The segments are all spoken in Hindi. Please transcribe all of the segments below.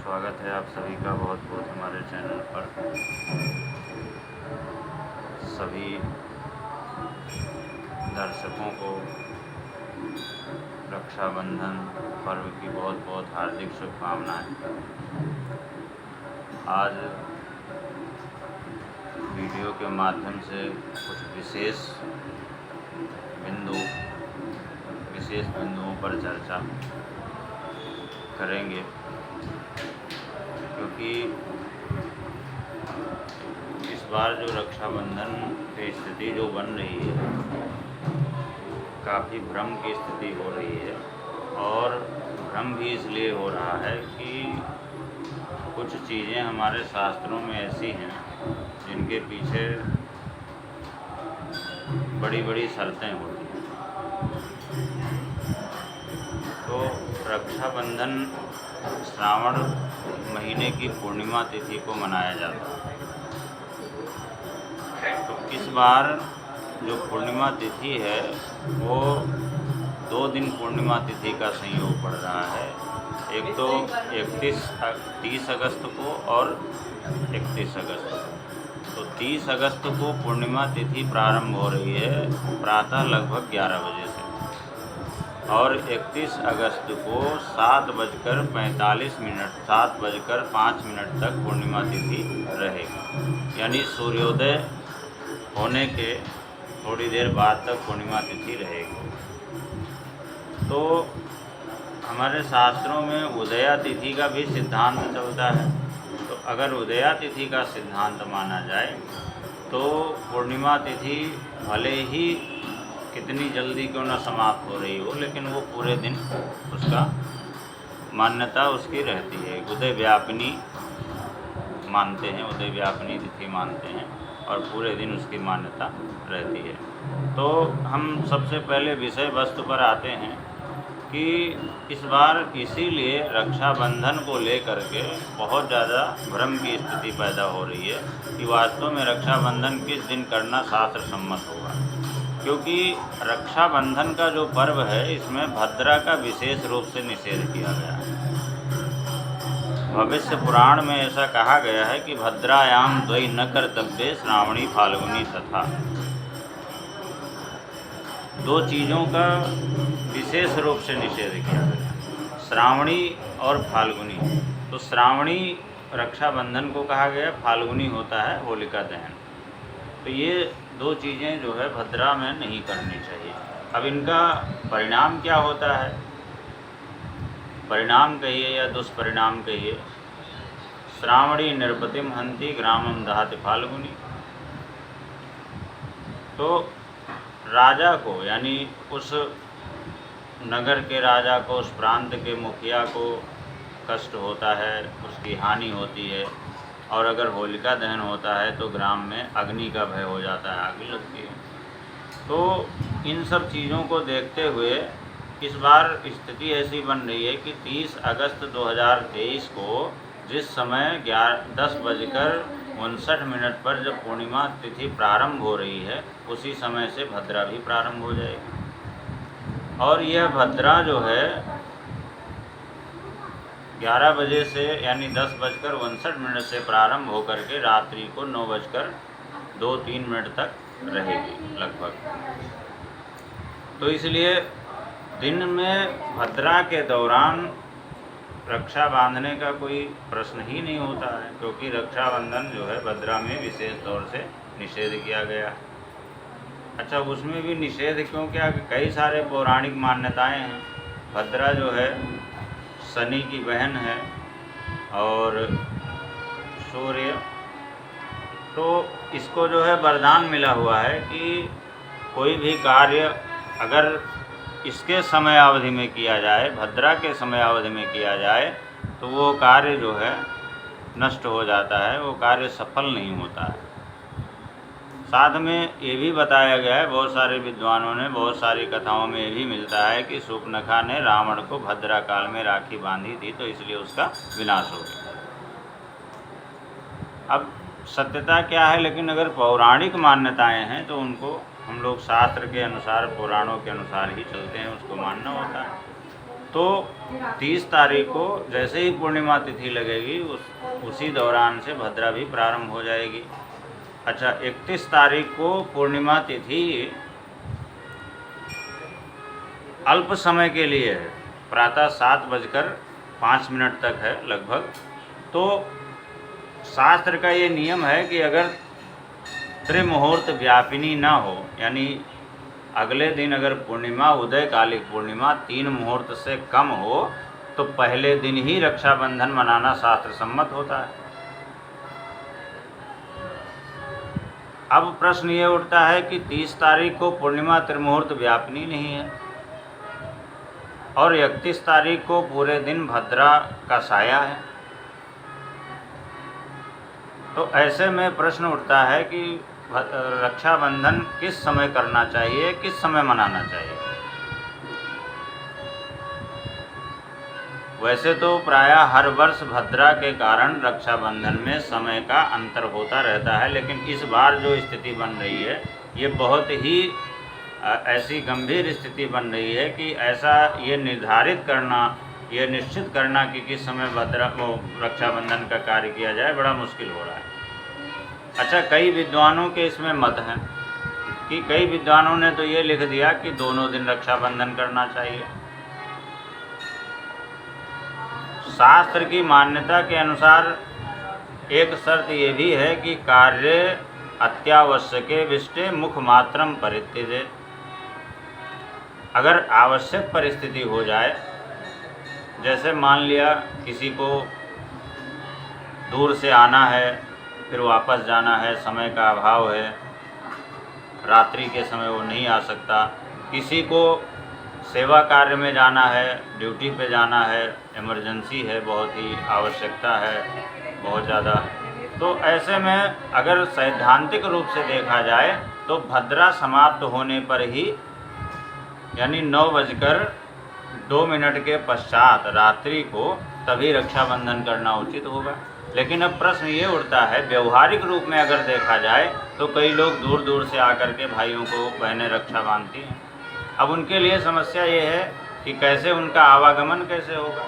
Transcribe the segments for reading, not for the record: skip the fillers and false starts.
स्वागत है आप सभी का बहुत बहुत हमारे चैनल पर। सभी दर्शकों को रक्षाबंधन पर्व की बहुत बहुत हार्दिक शुभकामनाएं। आज वीडियो के माध्यम से कुछ विशेष बिंदुओं पर चर्चा करेंगे, क्योंकि इस बार जो रक्षाबंधन की स्थिति जो बन रही है, काफ़ी भ्रम की स्थिति हो रही है। और भ्रम भी इसलिए हो रहा है कि कुछ चीज़ें हमारे शास्त्रों में ऐसी हैं जिनके पीछे बड़ी बड़ी शर्तें होती हैं। तो रक्षाबंधन श्रावण महीने की पूर्णिमा तिथि को मनाया जाता है। तो इस बार जो पूर्णिमा तिथि है वो 2 दिन पूर्णिमा तिथि का संयोग पड़ रहा है। एक तो 30 अगस्त को और 31 अगस्त को। तो 30 अगस्त को पूर्णिमा तिथि प्रारंभ हो रही है प्रातः लगभग 11 बजे से, और 31 अगस्त को 7:5 तक पूर्णिमा तिथि रहेगी। यानी सूर्योदय होने के थोड़ी देर बाद तक पूर्णिमा तिथि रहेगी। तो हमारे शास्त्रों में उदया तिथि का भी सिद्धांत चलता है। तो अगर उदया तिथि का सिद्धांत माना जाए तो पूर्णिमा तिथि भले ही कितनी जल्दी क्यों न समाप्त हो रही हो, लेकिन वो पूरे दिन उसका मान्यता उसकी रहती है। उदय व्यापिनी मानते हैं, उदय व्यापिनी तिथि मानते हैं, और पूरे दिन उसकी मान्यता रहती है। तो हम सबसे पहले विषय वस्तु पर आते हैं कि इस बार इसीलिए रक्षाबंधन को लेकर के बहुत ज़्यादा भ्रम की स्थिति पैदा हो रही है कि वास्तव में रक्षाबंधन किस दिन करना शास्त्र सम्मत होगा। क्योंकि रक्षाबंधन का जो पर्व है इसमें भद्रा का विशेष रूप से निषेध किया गया है। भविष्य पुराण में ऐसा कहा गया है कि भद्रायाम द्वै न कर्तव्ये श्रावणी फाल्गुनी तथा। 2 चीज़ों का विशेष रूप से निषेध किया गया, श्रावणी और फाल्गुनी। तो श्रावणी रक्षाबंधन को कहा गया, फाल्गुनी होता है होलिका दहन। तो ये 2 चीज़ें जो है भद्रा में नहीं करनी चाहिए। अब इनका परिणाम क्या होता है, परिणाम कहिए या दुष्परिणाम कहिए। श्रावणी नृपतिम हंति ग्रामम दहति फाल्गुनी। तो राजा को, यानी उस नगर के राजा को, उस प्रांत के मुखिया को कष्ट होता है, उसकी हानि होती है। और अगर होलिका दहन होता है तो ग्राम में अग्नि का भय हो जाता है, आग लगती है। तो इन सब चीज़ों को देखते हुए इस बार स्थिति ऐसी बन रही है कि 30 अगस्त 2023 को जिस समय 10:59 पर जब पूर्णिमा तिथि प्रारंभ हो रही है, उसी समय से भद्रा भी प्रारंभ हो जाएगी। और यह भद्रा जो है 11 बजे से, यानी 10:59 से प्रारंभ होकर के रात्रि को 9:02-3 तक रहेगी लगभग। तो इसलिए दिन में भद्रा के दौरान रक्षा बांधने का कोई प्रश्न ही नहीं होता है, क्योंकि रक्षाबंधन जो है भद्रा में विशेष तौर से निषेध किया गया है। अच्छा, उसमें भी निषेध क्यों किया कि कई सारे पौराणिक मान्यताएं हैं। भद्रा जो है शनि की बहन है और सूर्य, तो इसको जो है वरदान मिला हुआ है कि कोई भी कार्य अगर इसके समय अवधि में किया जाए, भद्रा के समय अवधि में किया जाए, तो वो कार्य जो है नष्ट हो जाता है, वो कार्य सफल नहीं होता है। साथ में ये भी बताया गया है, बहुत सारे विद्वानों ने, बहुत सारी कथाओं में ये भी मिलता है कि शूर्पणखा ने रावण को भद्रा काल में राखी बांधी थी, तो इसलिए उसका विनाश हो गया। अब सत्यता क्या है, लेकिन अगर पौराणिक मान्यताएं हैं तो उनको हम लोग शास्त्र के अनुसार, पुराणों के अनुसार ही चलते हैं, उसको मानना होता है। तो 30 तारीख को जैसे ही पूर्णिमा तिथि लगेगी उसी दौरान से भद्रा भी प्रारंभ हो जाएगी। अच्छा, 31 तारीख को पूर्णिमा तिथि अल्प समय के लिए है, प्रातः 7:05 तक है लगभग। तो शास्त्र का ये नियम है कि अगर त्रिमुहूर्त व्यापिनी ना हो, यानी अगले दिन अगर पूर्णिमा उदयकालिक पूर्णिमा 3 मुहूर्त से कम हो तो पहले दिन ही रक्षाबंधन मनाना शास्त्र सम्मत होता है। अब प्रश्न ये उठता है कि 30 तारीख को पूर्णिमा त्रिमुहूर्त व्यापिनी नहीं है और 31 तारीख को पूरे दिन भद्रा का साया है। तो ऐसे में प्रश्न उठता है कि रक्षाबंधन किस समय करना चाहिए, किस समय मनाना चाहिए। वैसे तो प्रायः हर वर्ष भद्रा के कारण रक्षाबंधन में समय का अंतर होता रहता है, लेकिन इस बार जो स्थिति बन रही है ये बहुत ही ऐसी गंभीर स्थिति बन रही है कि ऐसा ये निर्धारित करना, ये निश्चित करना कि किस समय रक्षाबंधन का कार्य किया जाए बड़ा मुश्किल हो रहा है। अच्छा, कई विद्वानों के इसमें मत हैं कि कई विद्वानों ने तो ये लिख दिया कि दोनों दिन रक्षाबंधन करना चाहिए। शास्त्र की मान्यता के अनुसार एक शर्त ये भी है कि कार्य अत्यावश्यके विष्टे मुख मात्रम परित्यजेत्। अगर आवश्यक परिस्थिति हो जाए, जैसे मान लिया किसी को दूर से आना है फिर वापस जाना है, समय का अभाव है, रात्रि के समय वो नहीं आ सकता, किसी को सेवा कार्य में जाना है, ड्यूटी पे जाना है, इमरजेंसी है, बहुत ही आवश्यकता है बहुत ज़्यादा, तो ऐसे में अगर सैद्धांतिक रूप से देखा जाए तो भद्रा समाप्त होने पर ही, यानी 9:02 के पश्चात रात्रि को तभी रक्षाबंधन करना उचित होगा। लेकिन अब प्रश्न ये उठता है, व्यवहारिक रूप में अगर देखा जाए तो कई लोग दूर दूर से आकर के भाइयों को बहनें रक्षा बांधती हैं। अब उनके लिए समस्या ये है कि कैसे उनका आवागमन कैसे होगा।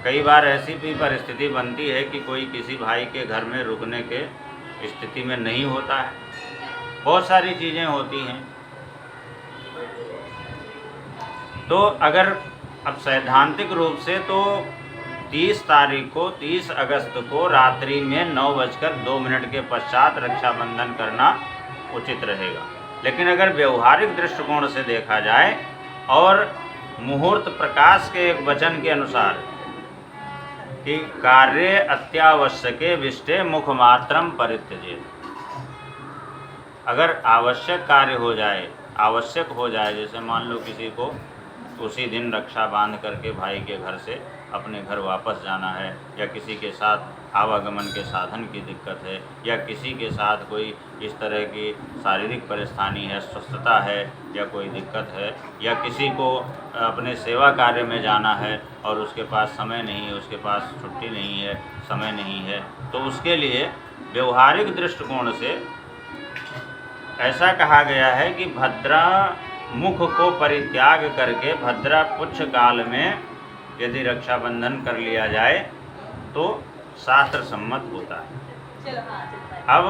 कई बार ऐसी भी परिस्थिति बनती है कि कोई किसी भाई के घर में रुकने के स्थिति में नहीं होता है, बहुत सारी चीज़ें होती हैं। तो अगर अब सैद्धांतिक रूप से तो 30 तारीख को 30 अगस्त को रात्रि में 9:02 के पश्चात रक्षाबंधन करना उचित रहेगा। लेकिन अगर व्यवहारिक दृष्टिकोण से देखा जाए और मुहूर्त प्रकाश के एक वचन के अनुसार कि कार्य अत्यावश्यके विष्टे मुख मात्रम परित्यजेत्, अगर आवश्यक कार्य हो जाए, आवश्यक हो जाए, जैसे मान लो किसी को उसी दिन रक्षा बांध करके भाई के घर से अपने घर वापस जाना है, या किसी के साथ आवागमन के साधन की दिक्कत है, या किसी के साथ कोई इस तरह की शारीरिक परेशानी है, स्वस्थता है या कोई दिक्कत है, या किसी को अपने सेवा कार्य में जाना है और उसके पास समय नहीं है, उसके पास छुट्टी नहीं है, समय नहीं है, तो उसके लिए व्यवहारिक दृष्टिकोण से ऐसा कहा गया है कि भद्रा मुख को परित्याग करके भद्रा पुच्छ काल में यदि रक्षाबंधन कर लिया जाए तो शास्त्र सम्मत होता है। अब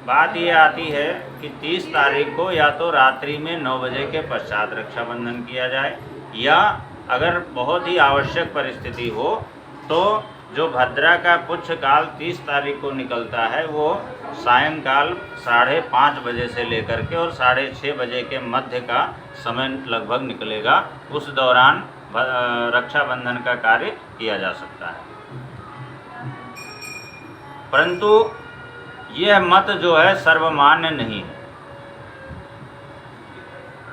बात ये आती है कि 30 तारीख को या तो रात्रि में 9 बजे के पश्चात रक्षाबंधन किया जाए, या अगर बहुत ही आवश्यक परिस्थिति हो तो जो भद्रा का पुच्छ काल 30 तारीख को निकलता है वो सायंकाल 5:30 बजे से लेकर के और 6:30 बजे के मध्य का समय लगभग निकलेगा। उस दौरान रक्षाबंधन का कार्य किया जा सकता है। परंतु यह मत जो है सर्वमान्य नहीं है।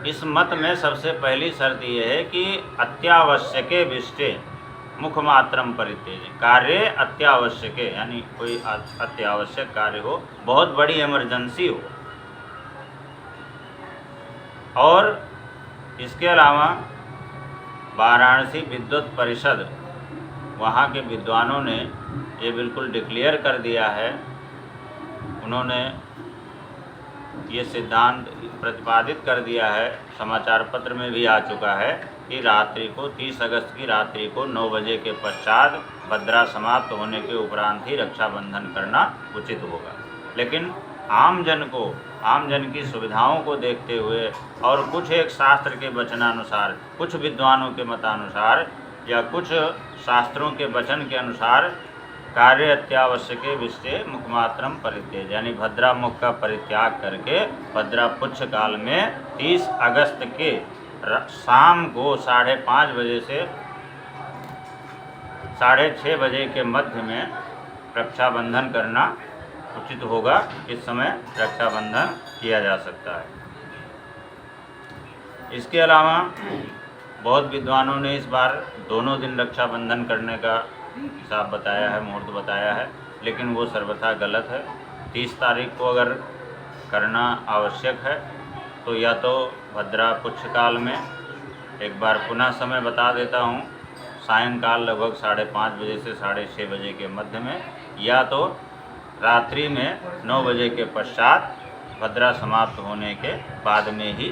इस मत में सबसे पहली शर्त यह है कि अत्यावश्यके विष्टे मुख मात्रम परित्यजेत्, कार्य अत्यावश्यके, यानी कोई अत्यावश्यक कार्य हो, बहुत बड़ी इमरजेंसी हो। और इसके अलावा वाराणसी विद्वत परिषद, वहाँ के विद्वानों ने ये बिल्कुल डिक्लेयर कर दिया है, उन्होंने ये सिद्धांत प्रतिपादित कर दिया है, समाचार पत्र में भी आ चुका है कि रात्रि को 30 अगस्त की रात्रि को 9 बजे के पश्चात भद्रा समाप्त होने के उपरांत ही रक्षाबंधन करना उचित होगा। लेकिन आम जन की सुविधाओं को देखते हुए और कुछ एक शास्त्र के वचनानुसार, कुछ विद्वानों के मतानुसार या कुछ शास्त्रों के वचन के अनुसार कार्य अत्यावश्यके विषय मुखमात्रम परित्यज, यानी भद्रा मुख का परित्याग करके भद्रा पुच्छ काल में 30 अगस्त के शाम को 5:30 बजे से 6:30 बजे के मध्य में रक्षाबंधन करना उचित होगा। इस समय रक्षाबंधन किया जा सकता है। इसके अलावा बहुत विद्वानों ने इस बार दोनों दिन रक्षाबंधन करने का हिसाब बताया है, मुहूर्त बताया है, लेकिन वो सर्वथा गलत है। 30 तारीख को अगर करना आवश्यक है तो या तो भद्रा पुच्छ काल में, एक बार पुनः समय बता देता हूँ, सायंकाल लगभग 5:30 बजे से 6:30 बजे के मध्य में, या तो रात्रि में 9 बजे के पश्चात भद्रा समाप्त होने के बाद में ही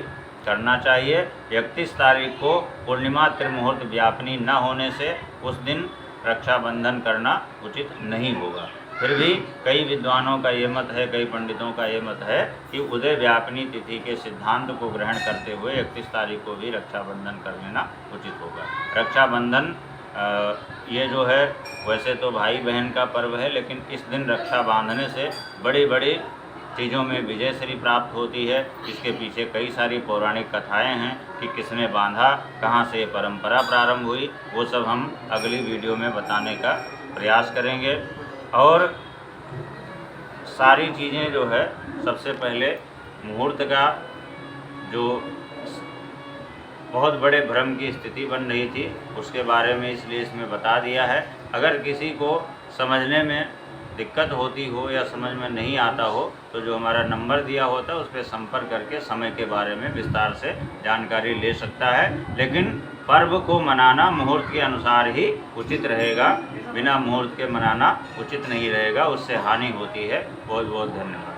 करना चाहिए। 31 तारीख को पूर्णिमा त्रिमुहूर्त व्यापनी न होने से उस दिन रक्षाबंधन करना उचित नहीं होगा। फिर भी कई विद्वानों का ये मत है, कई पंडितों का ये मत है कि उदय व्यापनी तिथि के सिद्धांत को ग्रहण करते हुए 31 तारीख को भी रक्षाबंधन कर लेना उचित होगा। रक्षाबंधन ये जो है वैसे तो भाई बहन का पर्व है, लेकिन इस दिन रक्षा बांधने से बड़ी बड़ी चीज़ों में विजय श्री प्राप्त होती है। इसके पीछे कई सारी पौराणिक कथाएं हैं कि किसने बांधा, कहाँ से ये परंपरा प्रारंभ हुई, वो सब हम अगली वीडियो में बताने का प्रयास करेंगे। और सारी चीज़ें जो है, सबसे पहले मुहूर्त का जो बहुत बड़े भ्रम की स्थिति बन रही थी उसके बारे में इसलिए इसमें बता दिया है। अगर किसी को समझने में दिक्कत होती हो या समझ में नहीं आता हो तो जो हमारा नंबर दिया होता है उस पर संपर्क करके समय के बारे में विस्तार से जानकारी ले सकता है। लेकिन पर्व को मनाना मुहूर्त के अनुसार ही उचित रहेगा, बिना मुहूर्त के मनाना उचित नहीं रहेगा, उससे हानि होती है। बहुत बहुत धन्यवाद।